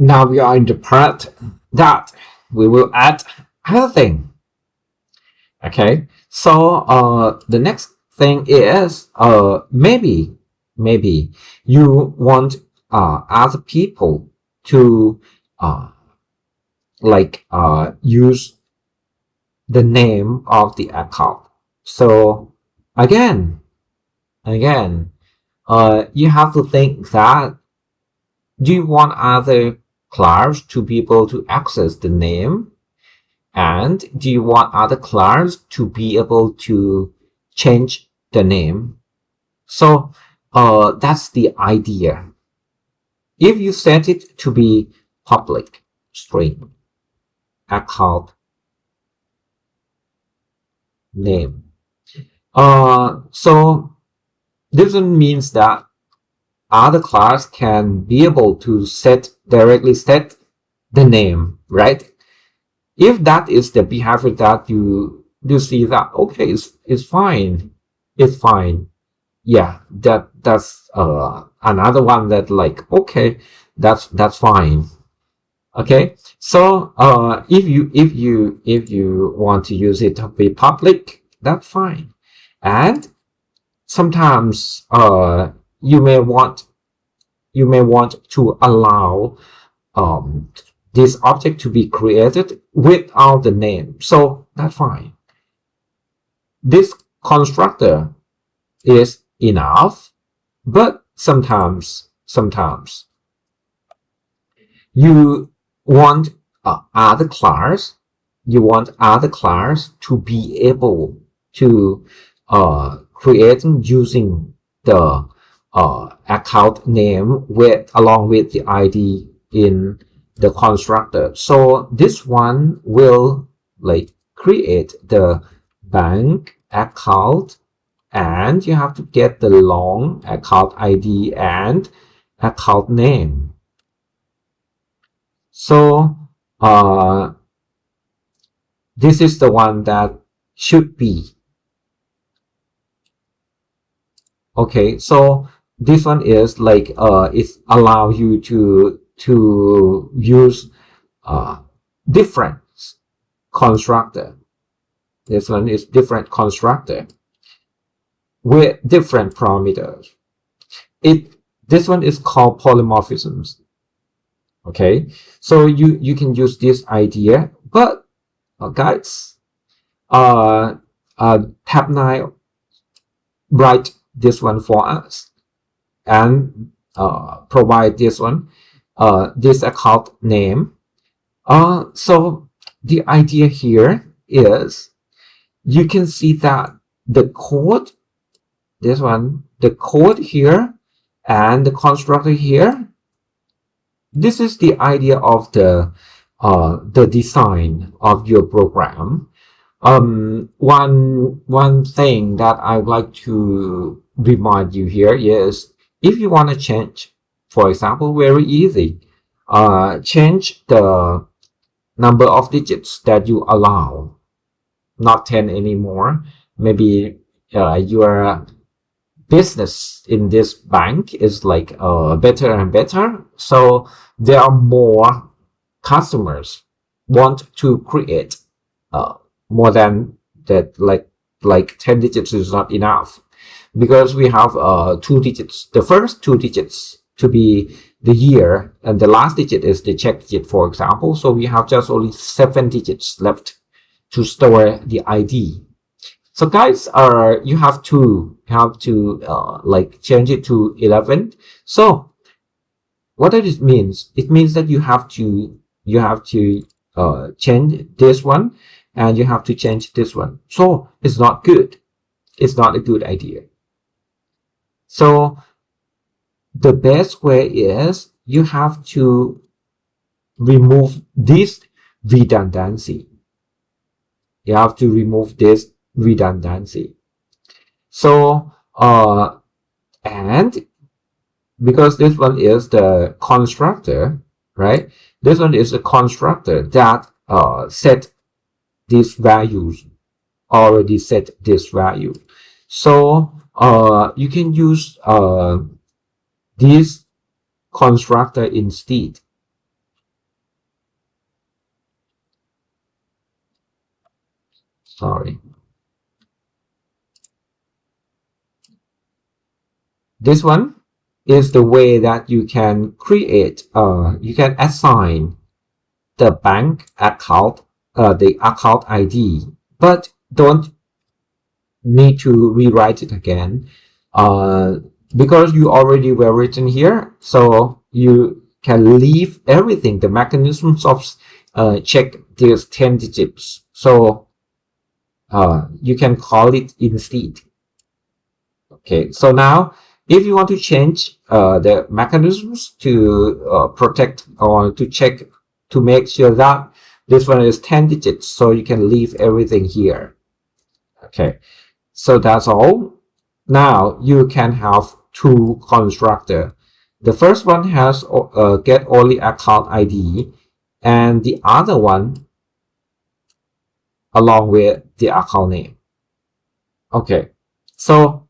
Now we are in the part that we will add other thing. Okay, so the next thing is maybe you want other people to uh, use the name of the account. So again, you have to think that do you want other clerks to be able to access the name, and do you want other clerks to be able to change the name? So that's the idea. If you set it to be public string account name, so this means that other class can be able to directly set the name, right? If that is the behavior that you see that okay, it's fine, it's fine. Yeah, that's another one that like okay, that's fine. Okay, so if you want to use it to be public, that's fine. And sometimes you may want to allow this object to be created without the name, so that's fine. This constructor is enough, but sometimes you want other class to be able to create using the account name along with the ID in the constructor. So this one will like create the bank account, and you have to get the long account ID and account name. So this is the one that should be okay. So this one is like it allow you to use different constructor. This one is different constructor with different parameters. This one is called polymorphisms. Okay, so you can use this idea, but guys, tab 9 write this one for us and provide this one, this account name. So the idea here is you can see that the code, this one, the code here and the constructor here, this is the idea of the design of your program. One thing that I would like to remind you here is if you want to change, for example, very easy, change the number of digits that you allow, not 10 anymore. Maybe your business in this bank is like better and better, so there are more customers want to create more than that, like 10 digits is not enough, because we have 2 digits, the first 2 digits to be the year and the last digit is the check digit, for example. So we have just only 7 digits left to store the ID. So guys, you have to like change it to 11. So what does it means? It means that you have to change this one and you have to change this one. So it's not good. It's not a good idea. So the best way is you have to remove this redundancy. You have to remove this redundancy. So and because this one is the constructor, right? This one is a constructor that set these values, already set this value. So you can use this constructor instead. sorry. This one is the way that you can create, you can assign the bank account, the account ID, but don't need to rewrite it again, because you already were written here. So you can leave everything, the mechanisms of check these 10 digits. So you can call it instead. Okay, so now if you want to change the mechanisms to protect or to check, to make sure that this one is 10 digits, so you can leave everything here. Okay, so that's all. Now you can have two constructor. The first one has get only account ID, and the other one along with the account name. Okay, so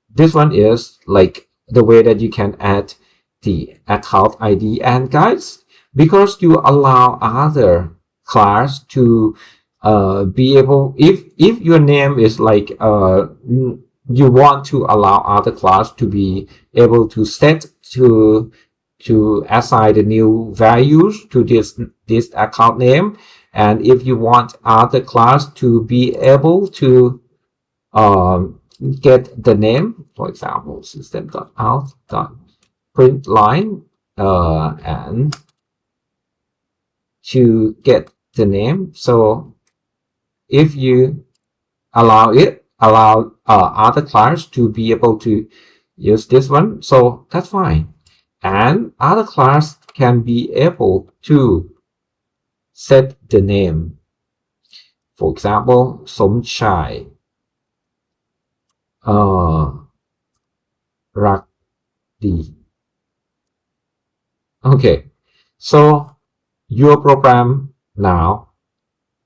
this one is like the way that you can add the account ID. And guys, because you allow other class to be able, if your name is like you want to allow other class to be able to set to assign the new values to this account name, and if you want other class to be able to get the name, for example, system.out.println, and to get the name. So if you allow other class to be able to use this one, so that's fine. And other class can be able to set the name. For example, Somchai Rakdi. Okay, so your program now,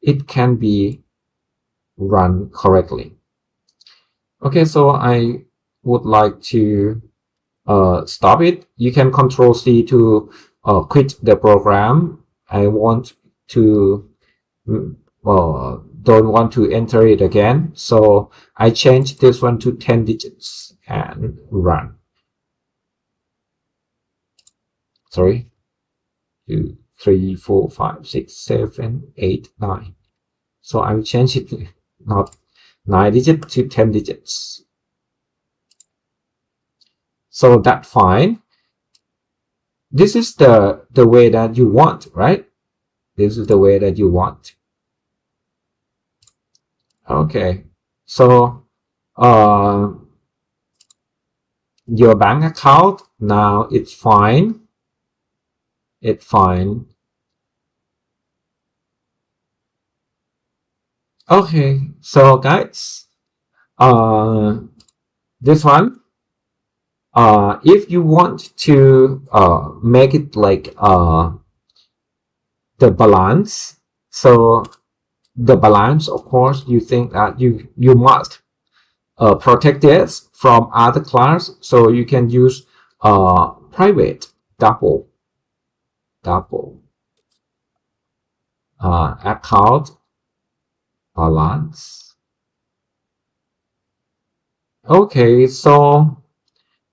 it can be run correctly. Okay, so I would like to stop it. You can Control C to quit the program. I want to don't want to enter it again, so I change this one to 10 digits and run. Sorry, 2, 3, 4, 5, 6, 7, 8, 9. So I will change it to not 9 digits to 10 digits. So that's fine. This is the way that you want, right? This is the way that you want. Okay, so your bank account now, it's fine. It's fine. Okay, so guys, this one, if you want to make it like the balance, so the balance, of course, you think that you must protect this from other class, so you can use private double account balance. Okay, so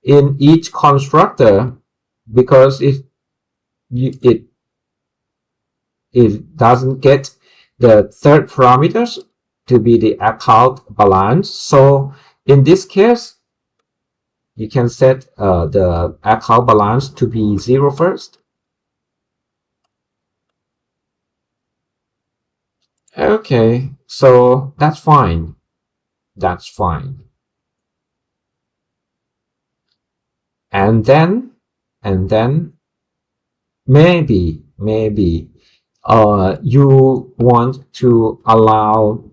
in each constructor, because it doesn't get the third parameters to be the account balance, so in this case you can set the account balance to be 0 first. Okay, so that's fine. That's fine. And then maybe you want to allow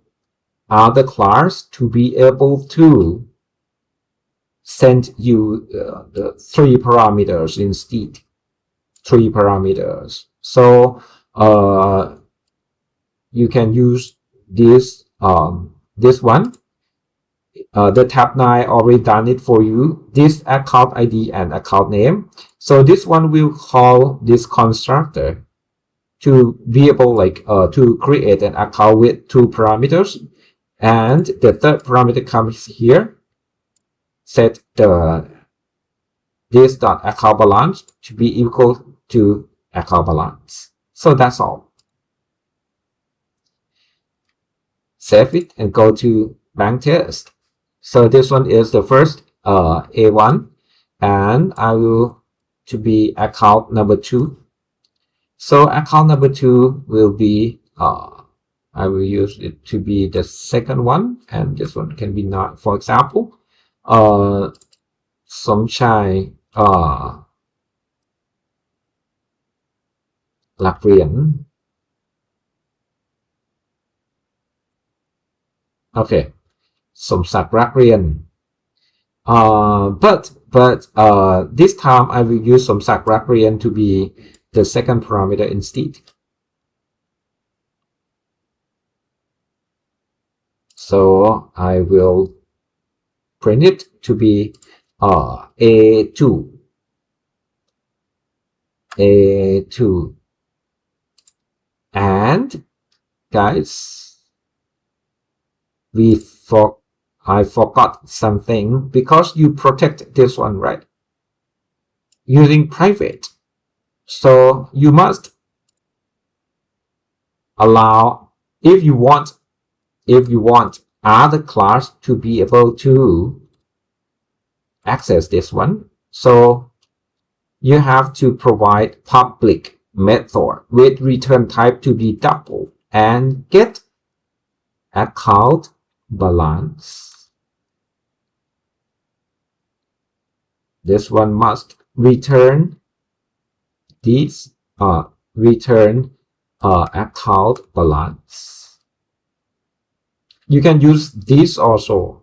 other class to be able to send you the 3 parameters instead. 3 parameters. So you can use this this one. The Tabnai already done it for you, this account ID and account name. So this one will call this constructor. to be able like to create an account with 2 parameters, and the third parameter comes here. Set the this dot account balance to be equal to account balance. So that's all. Save it and go to bank test. So this one is the first A1, and I will to be account number 2. So account number 2 will be I will use it to be the second one, and this one can be not. For example, Somchai หลักเหรียญ okay สมศักดิ์รักเรียน but this time I will use สมศักดิ์รักเรียน to be the second parameter instead. So I will print it to be A2 and guys, I forgot something, because you protect this one, right, using private. So you must allow, if you want other class to be able to access this one, so you have to provide public method with return type to be double and get account balance. This one must return this account balance. You can use this also,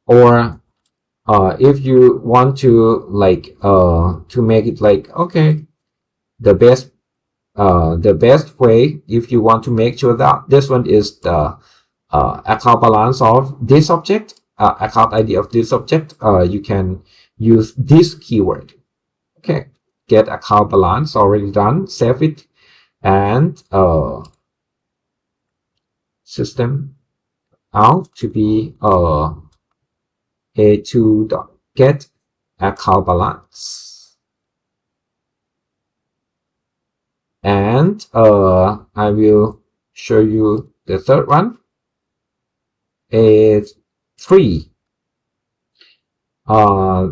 or if you want to like to make it like, okay, the best way, if you want to make sure that this one is the account balance of this object, account ID of this object, you can use this keyword. Okay, get account balance, already done. Save it, and system out to be A2.get account balance, and I will show you the third one, A3.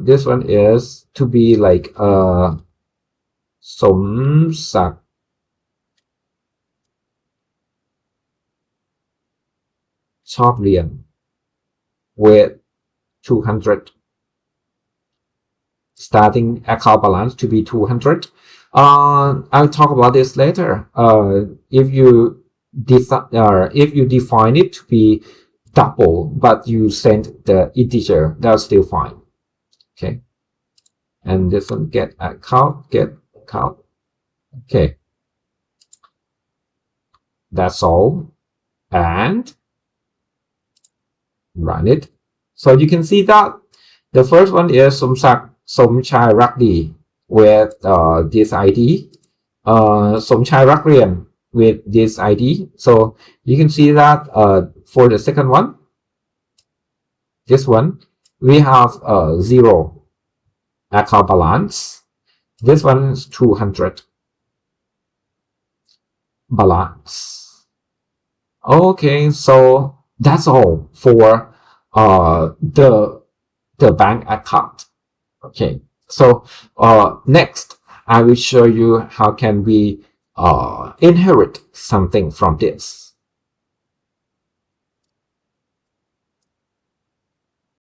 This one is to be like สมศักดิ์ชอบเรียน with 200, starting account balance to be 200. I'll talk about this later. If you define it to be double, but you send the integer, that's still fine. Okay, and this one get account. Okay, that's all, and run it. So you can see that the first one is สมศักดิ์สมชายรักดี with this ID, สมชายรักเรียน with this ID. So you can see that for the second one, this one, we have 0 account balance. This one is 200 balance. Okay, so that's all for the bank account. Okay, so next I will show you how can we inherit something from this.